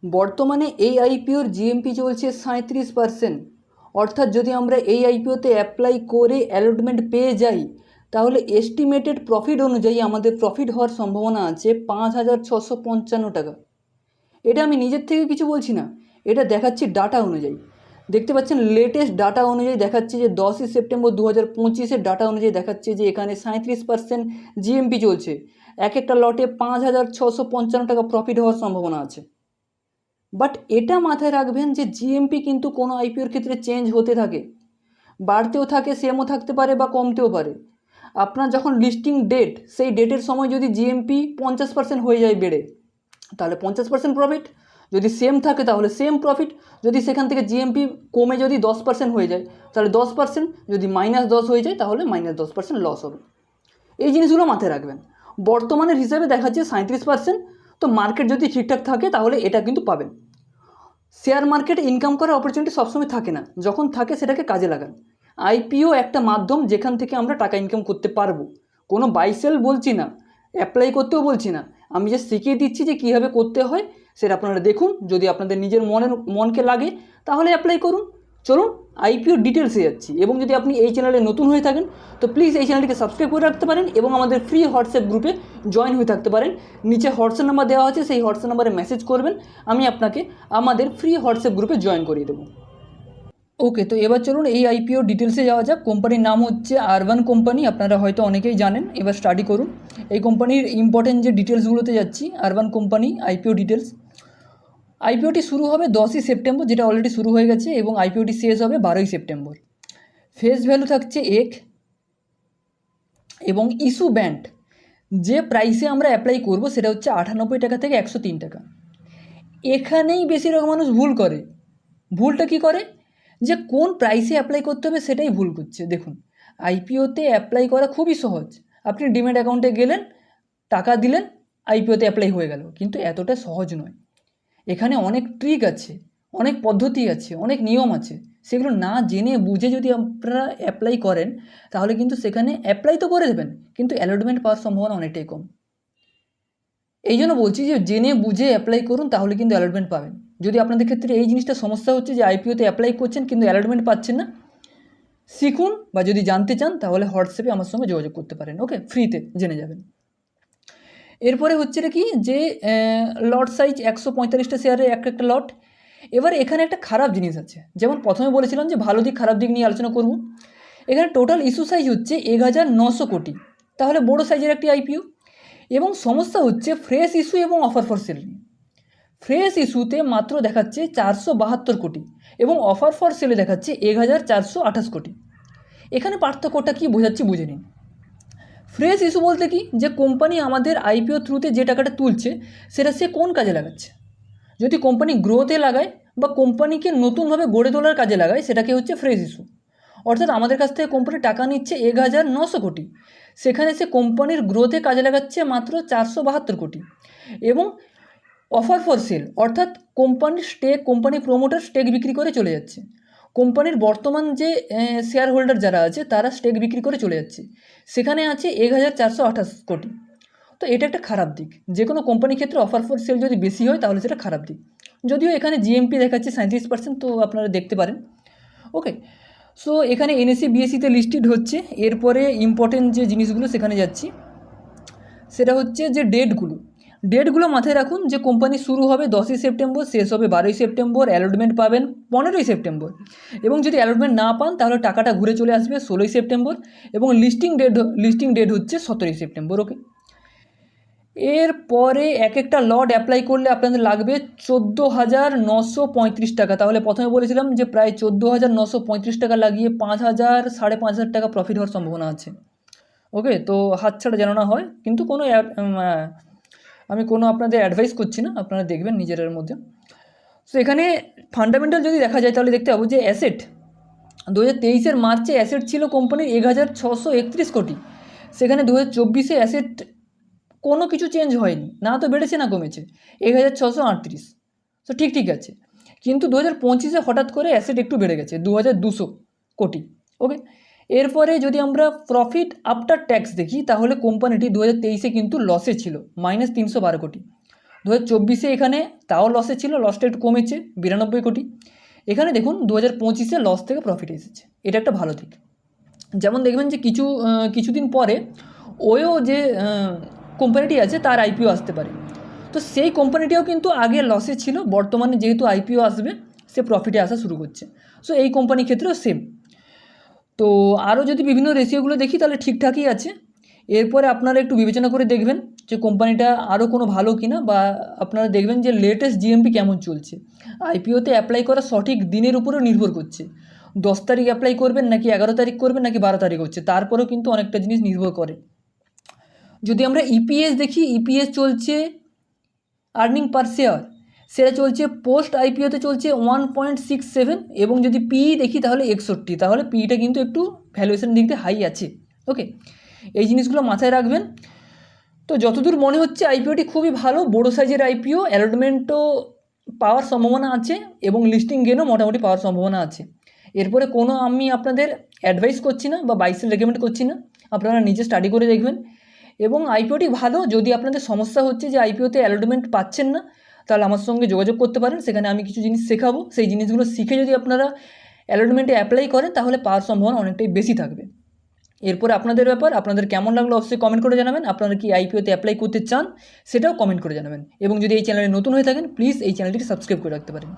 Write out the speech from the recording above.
বর্তমানে এই আইপিওর জিএমপি চলছে 37%। অর্থাৎ যদি আমরা এই আইপিওতে অ্যাপ্লাই করে অ্যালটমেন্ট পেয়ে যাই তাহলে এস্টিমেটেড প্রফিট অনুযায়ী আমাদের প্রফিট হওয়ার সম্ভাবনা আছে 5,655 টাকা। এটা আমি নিজের থেকে কিছু বলছি না, এটা দেখাচ্ছি ডাটা অনুযায়ী। দেখতে পাচ্ছেন লেটেস্ট ডাটা অনুযায়ী দেখাচ্ছে যে 10ই সেপ্টেম্বর 2025-এর ডাটা অনুযায়ী দেখাচ্ছে যে এখানে 37% জিএমপি চলছে। এক একটা লটে 5,655 টাকা প্রফিট হওয়ার সম্ভাবনা আছে। বাট এটা মাথায় রাখবেন যে জিএমপি কিন্তু কোনো আইপিওর ক্ষেত্রে চেঞ্জ হতে থাকে, বাড়তেও থাকে, সেমও থাকতে পারে বা কমতেও পারে। আপনার যখন লিস্টিং ডেট, সেই ডেটের সময় যদি জিএমপি 50% হয়ে যায় বেড়ে, তাহলে 50% প্রফিট। যদি সেম থাকে তাহলে সেম প্রফিট। যদি সেখান থেকে জিএমপি কমে যদি 10% হয়ে যায় তাহলে 10%, যদি -10 হয়ে যায় তাহলে -10% লস হবে। এই জিনিসগুলো মাথায় রাখবেন। বর্তমানের হিসাবে দেখাচ্ছে 37%, তো মার্কেট যদি ঠিকঠাক থাকে তাহলে এটা কিন্তু পাবেন। শেয়ার মার্কেটে ইনকাম করার অপরচুনিটি সবসময় থাকে না, যখন থাকে সেটাকে কাজে লাগান। আইপিও একটা মাধ্যম যেখান থেকে আমরা টাকা ইনকাম করতে পারবো। কোনো বাই সেল বলছি না, অ্যাপ্লাই করতেও বলছি না, আমি যে শিখিয়ে দিচ্ছি যে কীভাবে করতে হয় সেটা আপনারা দেখুন। যদি আপনাদের নিজের মনকে লাগে তাহলে অ্যাপ্লাই করুন। চলুন আইপিও ডিটেলসে যাচ্ছি। এবং যদি আপনি এই চ্যানেলে নতুন হয়ে থাকেন তো প্লিজ এই চ্যানেলটিকে সাবস্ক্রাইব করে রাখতে পারেন এবং আমাদের ফ্রি হোয়াটসঅ্যাপ গ্রুপে জয়েন হয়ে থাকতে পারেন। নিচে হোয়াটসঅ্যাপ নাম্বার দেওয়া আছে, সেই হোয়াটসঅ্যাপ নাম্বারে মেসেজ করবেন, আমি আপনাকে আমাদের ফ্রি হোয়াটসঅ্যাপ গ্রুপে জয়েন করিয়ে দেবো। ওকে, তো এবার চলুন এই আইপিও ডিটেলসে যাওয়া যাক। কোম্পানির নাম হচ্ছে আরবান কোম্পানি, আপনারা হয়তো অনেকেই জানেন, এবার স্টাডি করুন। এই কোম্পানির ইম্পর্টেন্ট যে ডিটেলসগুলোতে যাচ্ছি, আরবান কোম্পানি আইপিও ডিটেলস। আইপিওটি শুরু হবে 10ই সেপ্টেম্বর, যেটা অলরেডি শুরু হয়ে গেছে, এবং আইপিওটি শেষ হবে 12ই সেপ্টেম্বর। ফেস ভ্যালু থাকছে 1, এবং ইস্যু ব্যান্ড যে প্রাইসে আমরা অ্যাপ্লাই করব সেটা হচ্ছে 98 টাকা থেকে 103 টাকা। এখানেই বেশিরভাগ মানুষ ভুল করে। ভুলটা কি করে, যে কোন প্রাইসে অ্যাপ্লাই করতে হবে সেটাই ভুল করছে। দেখুন, আইপিওতে অ্যাপ্লাই করা খুবই সহজ। আপনি ডিম্যাট অ্যাকাউন্টে গেলেন, টাকা দিলেন, আইপিওতে অ্যাপ্লাই হয়ে গেল। কিন্তু এতটা সহজ নয়। এখানে অনেক ট্রিক আছে, অনেক পদ্ধতি আছে, অনেক নিয়ম আছে। সেগুলো না জেনে বুঝে যদি আপনারা অ্যাপ্লাই করেন তাহলে কিন্তু সেখানে অ্যাপ্লাই তো করে দেবেন, কিন্তু অ্যালটমেন্ট পাওয়ার সম্ভাবনা অনেকটাই কম। এই জন্য বলছি যে জেনে বুঝে অ্যাপ্লাই করুন, তাহলে কিন্তু অ্যালটমেন্ট পাবেন। যদি আপনাদের ক্ষেত্রে এই জিনিসটা সমস্যা হচ্ছে যে আইপিওতে অ্যাপ্লাই করছেন কিন্তু অ্যালটমেন্ট পাচ্ছেন না, শিখুন, বা যদি জানতে চান তাহলে হোয়াটসঅ্যাপে আমার সঙ্গে যোগাযোগ করতে পারেন। ওকে, ফ্রিতে জেনে যাবেন। এরপরে হচ্ছে কি, যে লট সাইজ 145টা শেয়ারের একটা লট। এবার এখানে একটা খারাপ জিনিস আছে, যেমন প্রথমে বলেছিলাম যে ভালো দিক খারাপ দিক নিয়ে আলোচনা করব। এখানে টোটাল ইস্যু সাইজ হচ্ছে 1900 কোটি, তাহলে বড় সাইজের একটি আইপিও। এবং সমস্যা হচ্ছে ফ্রেশ ইস্যু এবং অফার ফর সেল নিয়ে। ফ্রেশ ইস্যুতে মাত্র দেখাচ্ছে 472 কোটি এবং অফার ফর সেলে দেখাচ্ছে 1428 কোটি। এখানে পার্থক্যটা কি বোঝাচ্ছি বুঝে নিন। ফ্রেশ ইস্যু বলতে কি, যে কোম্পানি আমাদের আইপিও থ্রুতে যে টাকাটা তুলছে সেটা সে কোন কাজে লাগাচ্ছে। যদি কোম্পানি গ্রোথে লাগায় বা কোম্পানিকে নতুনভাবে গড়ে তোলার কাজে লাগায় সেটাকে হচ্ছে ফ্রেশ ইস্যু। অর্থাৎ আমাদের কাছ থেকে কোম্পানি টাকা নিচ্ছে 1900 কোটি, সেখানে সে কোম্পানির গ্রোথে কাজে লাগাচ্ছে মাত্র 472 কোটি। এবং অফার ফর সেল অর্থাৎ কোম্পানির স্টেক, কোম্পানি প্রমোটার স্টেক বিক্রি করে চলে যাচ্ছে। কোম্পানির বর্তমান যে শেয়ার হোল্ডার যারা আছে তারা স্টেক বিক্রি করে চলে যাচ্ছে, সেখানে আছে 1428 কোটি। তো এটা একটা খারাপ দিক। যে কোনো কোম্পানির ক্ষেত্রে অফার ফর সেল যদি বেশি হয় তাহলে সেটা খারাপ দিক। যদিও এখানে জিএমপি দেখাচ্ছে 37%, তো আপনারা দেখতে পারেন। ওকে, সো এখানে এনএসসি বিএসসিতে লিস্টেড হচ্ছে। এরপরে ইম্পর্টেন্ট যে জিনিসগুলো সেখানে যাচ্ছি, সেটা হচ্ছে যে ডেটগুলো মাথায় রাখুন। যে কোম্পানি শুরু হবে 10ই সেপ্টেম্বর, শেষ হবে 12ই সেপ্টেম্বর, অ্যালটমেন্ট পাবেন 15ই সেপ্টেম্বর। এবং যদি অ্যালটমেন্ট না পান তাহলে টাকাটা ঘুরে চলে আসবে 16ই সেপ্টেম্বর। এবং লিস্টিং ডেট হচ্ছে 17ই সেপ্টেম্বর। ওকে, এরপরে এক একটা লট অ্যাপ্লাই করলে আপনাদের লাগবে 14,935 টাকা। তাহলে প্রথমে বলেছিলাম যে প্রায় 14,935 টাকা লাগিয়ে 5,000 5,500 টাকা প্রফিট হওয়ার সম্ভাবনা আছে। ওকে, তো হাতছাড়া যেন না হয়, কিন্তু আমি কোনো আপনাদের অ্যাডভাইস করছি না, আপনারা দেখবেন নিজেদের মধ্যে। সো এখানে ফান্ডামেন্টাল যদি দেখা যায় তাহলে দেখতে পাবো যে অ্যাসেট 2023-এর মার্চে অ্যাসেট ছিল কোম্পানির 1,631 কোটি, সেখানে 2024-এ অ্যাসেট কোনো কিছু চেঞ্জ হয়নি, না তো বেড়েছে না কমেছে, 1,638। তো ঠিক আছে। কিন্তু 2025-এ হঠাৎ করে অ্যাসেট একটু বেড়ে গেছে 2,200 কোটি। ওকে, এরপরে যদি আমরা প্রফিট আফটার ট্যাক্স দেখি তাহলে কোম্পানিটি 2023-এ কিন্তু লসে ছিল, -312 কোটি। 2024 এখানে তাও লসে ছিল, লসটা একটু কমেছে 92 কোটি। এখানে দেখুন 2025 লস থেকে প্রফিট এসেছে, এটা একটা ভালো দিক। যেমন দেখবেন যে কিছুদিন পরে ওয়ো যে কোম্পানিটি আছে তার আইপিও আসতে পারে, তো সেই কোম্পানিটিও কিন্তু আগে লসে ছিল, বর্তমানে যেহেতু আইপিও আসবে সে প্রফিটে আসা শুরু করছে। সো এই কোম্পানির ক্ষেত্রেও সেম। তো আরও যদি বিভিন্ন রেশিওগুলো দেখি তাহলে ঠিকঠাকই আছে। এরপরে আপনারা একটু বিবেচনা করে দেখবেন যে কোম্পানিটা আরও কোনো ভালো কিনা, বা আপনারা দেখবেন যে লেটেস্ট জিএমপি কেমন চলছে। আইপিওতে অ্যাপ্লাই করা সঠিক দিনের উপরেও নির্ভর করছে, 10 তারিখ অ্যাপ্লাই করবেন নাকি 11 তারিখ করবেন নাকি 12 তারিখ হচ্ছে, তারপরেও কিন্তু অনেকটা জিনিস নির্ভর করে। যদি আমরা ইপিএস দেখি, ইপিএস চলছে আর্নিং পার শেয়ার, সেটা চলছে পোস্ট আইপিওতে চলছে 1.67, এবং যদি পিই দেখি তাহলে 61, তাহলে পিইটা কিন্তু একটু ভ্যালুয়েশন দিক দিয়ে হাই আছে। ওকে, এই জিনিসগুলো মাথায় রাখবেন। তো যতদূর মনে হচ্ছে আইপিওটি খুবই ভালো, বড় সাইজের আইপিও, অ্যালটমেন্টও পাওয়ার সম্ভাবনা আছে এবং লিস্টিং গেনও মোটামুটি পাওয়ার সম্ভাবনা আছে। এরপরে কোনো আমি আপনাদের অ্যাডভাইস করছি না বা বাইসেল রেকমেন্ড করছি না, আপনারা নিজে স্টাডি করে দেখবেন। এবং আইপিওটি ভালো, যদি আপনাদের সমস্যা হচ্ছে যে আইপিওতে অ্যালটমেন্ট পাচ্ছেন না, তাহলে আমার সঙ্গে যোগাযোগ করতে পারেন, সেখানে আমি কিছু জিনিস শেখাবো। সেই জিনিসগুলো শিখে যদি আপনারা অ্যালটমেন্টে অ্যাপ্লাই করেন তাহলে পাওয়ার সম্ভাবনা অনেকটাই বেশি থাকবে। এরপরে আপনাদের ব্যাপার, আপনাদের কেমন লাগলো অবশ্যই কমেন্ট করে জানাবেন। আপনারা কি আইপিওতে অ্যাপ্লাই করতে চান সেটাও কমেন্ট করে জানাবেন। এবং যদি এই চ্যানেলে নতুন হয়ে থাকেন প্লিজ এই চ্যানেলটিকে সাবস্ক্রাইব করে রাখতে পারেন।